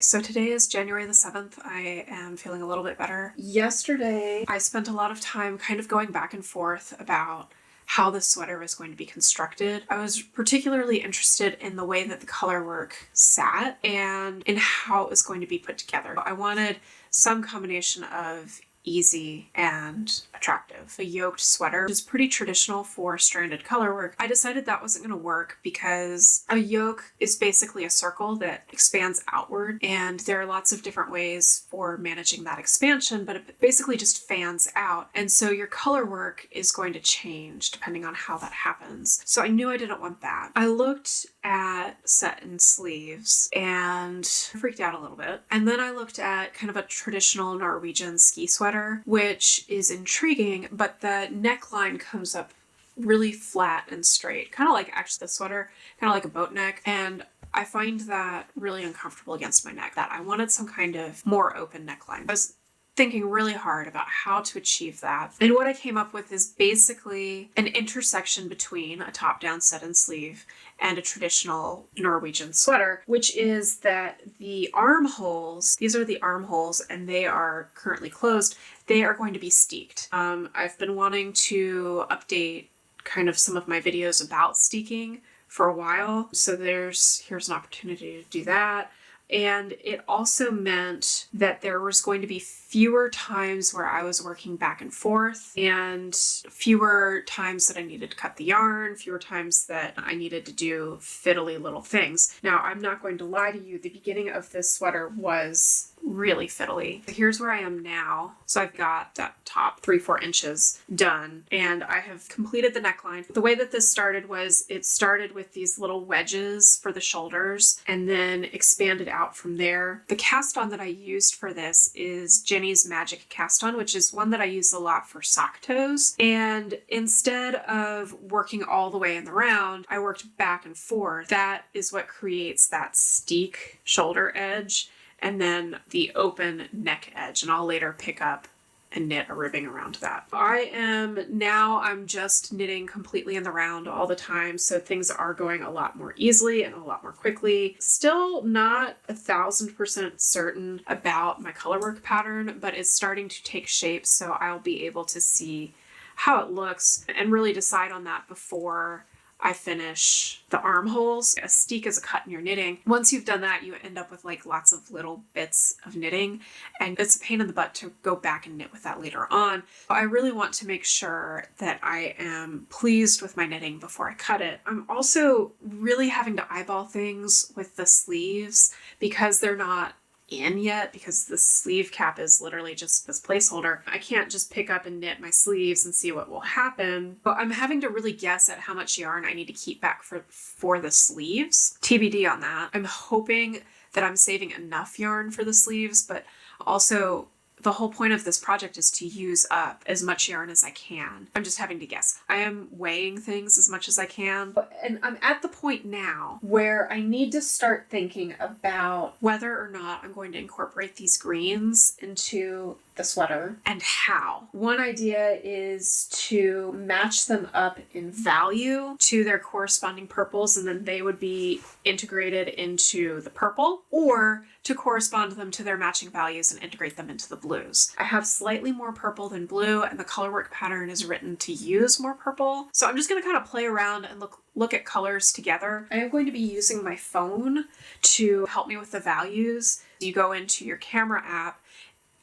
So today is January the 7th. I am feeling a little bit better. Yesterday, I spent a lot of time kind of going back and forth about how the sweater was going to be constructed. I was particularly interested in the way that the color work sat and in how it was going to be put together. I wanted some combination of easy and attractive. A yoked sweater is pretty traditional for stranded color work. I decided that wasn't going to work because a yoke is basically a circle that expands outward, and there are lots of different ways for managing that expansion, but it basically just fans out. And so your color work is going to change depending on how that happens. So I knew I didn't want that. I looked at set and sleeves and freaked out a little bit. And then I looked at kind of a traditional Norwegian ski sweater, which is intriguing, but the neckline comes up really flat and straight, kind of like actually the sweater, kind of like a boat neck. And I find that really uncomfortable against my neck, that I wanted some kind of more open neckline. I was thinking really hard about how to achieve that. And what I came up with is basically an intersection between a top-down set and sleeve and a traditional Norwegian sweater, which is that the armholes, these are the armholes and they are currently closed, they are going to be steeked. I've been wanting to update kind of some of my videos about steeking for a while, so here's an opportunity to do that. And it also meant that there was going to be fewer times where I was working back and forth, and fewer times that I needed to cut the yarn, fewer times that I needed to do fiddly little things. Now, I'm not going to lie to you, the beginning of this sweater was really fiddly. Here's where I am now. So I've got that top 3-4 inches done, and I have completed the neckline. The way that this started was it started with these little wedges for the shoulders and then expanded out from there. The cast on that I used for this is Jenny's Magic cast on, which is one that I use a lot for sock toes. And instead of working all the way in the round, I worked back and forth. That is what creates that steek shoulder edge and then the open neck edge. And I'll later pick up and knit a ribbing around that. I'm just knitting completely in the round all the time, so things are going a lot more easily and a lot more quickly. Still not 1,000% certain about my colorwork pattern, but it's starting to take shape, so I'll be able to see how it looks and really decide on that before I finish the armholes. A steek is a cut in your knitting. Once you've done that, you end up with like lots of little bits of knitting, and it's a pain in the butt to go back and knit with that later on. I really want to make sure that I am pleased with my knitting before I cut it. I'm also really having to eyeball things with the sleeves because they're not in yet, because the sleeve cap is literally just this placeholder. I can't just pick up and knit my sleeves and see what will happen, but I'm having to really guess at how much yarn I need to keep back for the sleeves. TBD on that. I'm hoping that I'm saving enough yarn for the sleeves, but also the whole point of this project is to use up as much yarn as I can. I'm just having to guess. I am weighing things as much as I can. And I'm at the point now where I need to start thinking about whether or not I'm going to incorporate these greens into the sweater and how. One idea is to match them up in value to their corresponding purples, and then they would be integrated into the purple, or to correspond them to their matching values and integrate them into the blues. I have slightly more purple than blue, and the colorwork pattern is written to use more purple. So I'm just going to kind of play around and look at colors together. I am going to be using my phone to help me with the values. You go into your camera app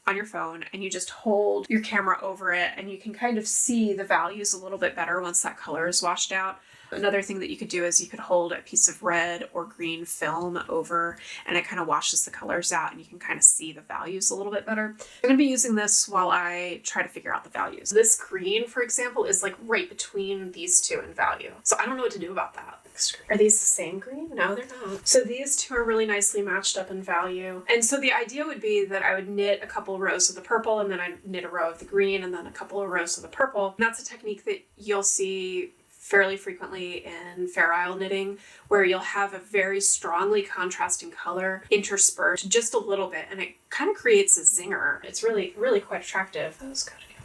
on your phone and you just hold your camera over it, and you can kind of see the values a little bit better once that color is washed out. Another thing that you could do is you could hold a piece of red or green film over, and it kind of washes the colors out and you can kind of see the values a little bit better. I'm going to be using this while I try to figure out the values. This green, for example, is like right between these two in value. So I don't know what to do about that. Are these the same green? No, they're not. So these two are really nicely matched up in value. And so the idea would be that I would knit a couple rows of the purple, and then I'd knit a row of the green, and then a couple of rows of the purple. And that's a technique that you'll see fairly frequently in Fair Isle knitting, where you'll have a very strongly contrasting color interspersed just a little bit, and it kind of creates a zinger. It's really, really quite attractive. Those go together.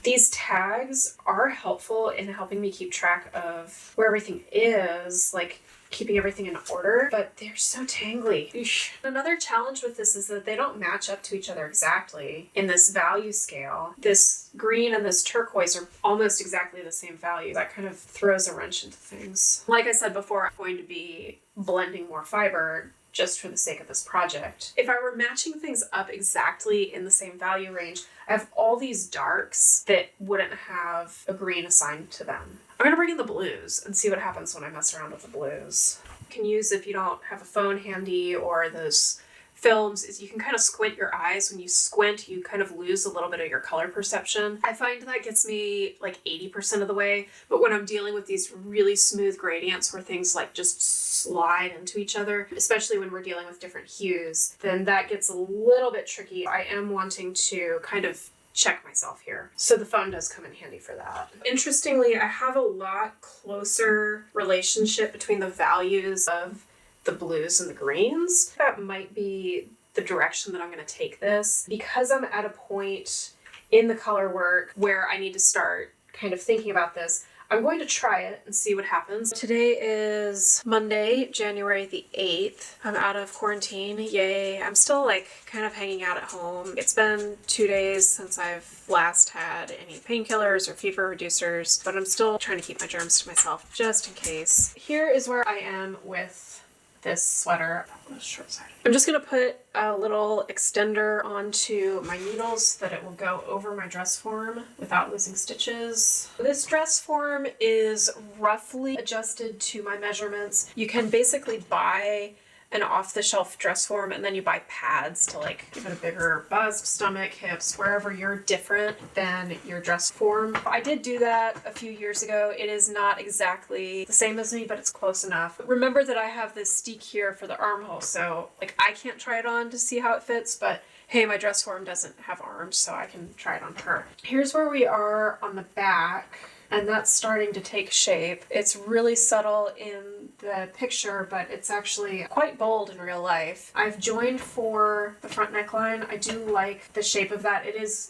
These tags are helpful in helping me keep track of where everything is. Like keeping everything in order, but they're so tangly. Eesh. Another challenge with this is that they don't match up to each other exactly in this value scale. This green and this turquoise are almost exactly the same value. That kind of throws a wrench into things. Like I said before, I'm going to be blending more fiber just for the sake of this project. If I were matching things up exactly in the same value range, I have all these darks that wouldn't have a green assigned to them. I'm gonna bring in the blues and see what happens when I mess around with the blues. You can use, if you don't have a phone handy or those films, is you can kind of squint your eyes. When you squint, you kind of lose a little bit of your color perception. I find that gets me like 80% of the way, but when I'm dealing with these really smooth gradients where things like just slide into each other, especially when we're dealing with different hues, then that gets a little bit tricky. I am wanting to kind of check myself here. So the phone does come in handy for that. Interestingly, I have a lot closer relationship between the values of the blues and the greens. That might be the direction that I'm going to take this, because I'm at a point in the color work where I need to start kind of thinking about this. I'm going to try it and see what happens. Today is Monday, January the 8th. I'm out of quarantine. Yay. I'm still like kind of hanging out at home. It's been 2 days since I've last had any painkillers or fever reducers, but I'm still trying to keep my germs to myself just in case. Here is where I am with this sweater. Short-sided. I'm just going to put a little extender onto my needles so that it will go over my dress form without losing stitches. This dress form is roughly adjusted to my measurements. You can basically buy an off-the-shelf dress form and then you buy pads to like give it a bigger bust, stomach, hips, wherever you're different than your dress form. I did do that a few years ago. It is not exactly the same as me, but it's close enough. But remember that I have this steek here for the armhole, so like I can't try it on to see how it fits, but hey, my dress form doesn't have arms, so I can try it on her. Here's where we are on the back, and that's starting to take shape. It's really subtle in the picture, but it's actually quite bold in real life. I've joined for the front neckline. I do like the shape of that.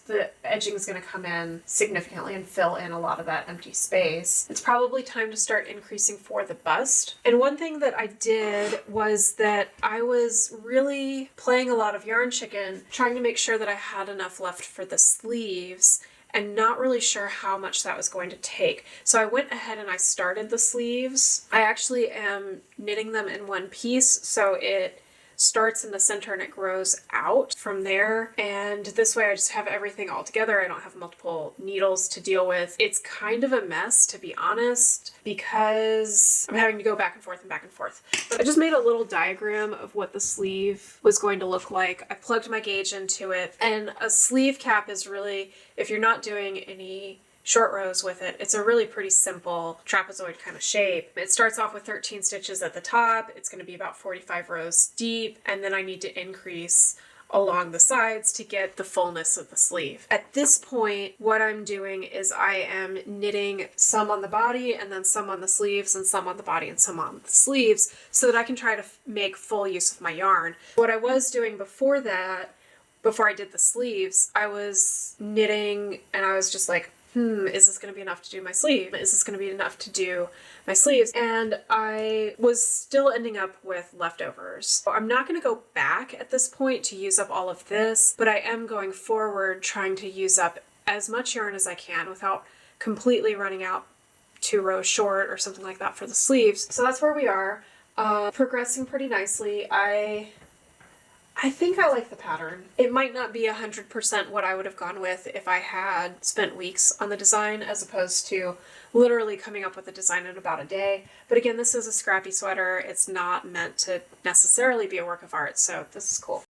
The edging is going to come in significantly and fill in a lot of that empty space. It's probably time to start increasing for the bust. And one thing that I did was that I was really playing a lot of yarn chicken, trying to make sure that I had enough left for the sleeves, and not really sure how much that was going to take. So I went ahead and I started the sleeves. I actually am knitting them in one piece, so it starts in the center and it grows out from there. And this way I just have everything all together. I don't have multiple needles to deal with. It's kind of a mess, to be honest, because I'm having to go back and forth and back and forth. But I just made a little diagram of what the sleeve was going to look like. I plugged my gauge into it, and a sleeve cap is really, if you're not doing any short rows with it, it's a really pretty simple trapezoid kind of shape. It starts off with 13 stitches at the top. It's going to be about 45 rows deep, and then I need to increase along the sides to get the fullness of the sleeve. At this point, what I'm doing is I am knitting some on the body and then some on the sleeves and some on the body and some on the sleeves so that I can try to make full use of my yarn. What I was doing before that, before I did the sleeves, I was knitting and I was just like, is this going to be enough to do my sleeve? Is this going to be enough to do my sleeves? And I was still ending up with leftovers. So I'm not going to go back at this point to use up all of this, but I am going forward trying to use up as much yarn as I can without completely running out 2 rows short or something like that for the sleeves. So that's where we are. Progressing pretty nicely. I think I like the pattern. It might not be 100% what I would have gone with if I had spent weeks on the design as opposed to literally coming up with a design in about a day. But again, this is a scrappy sweater. It's not meant to necessarily be a work of art, so this is cool.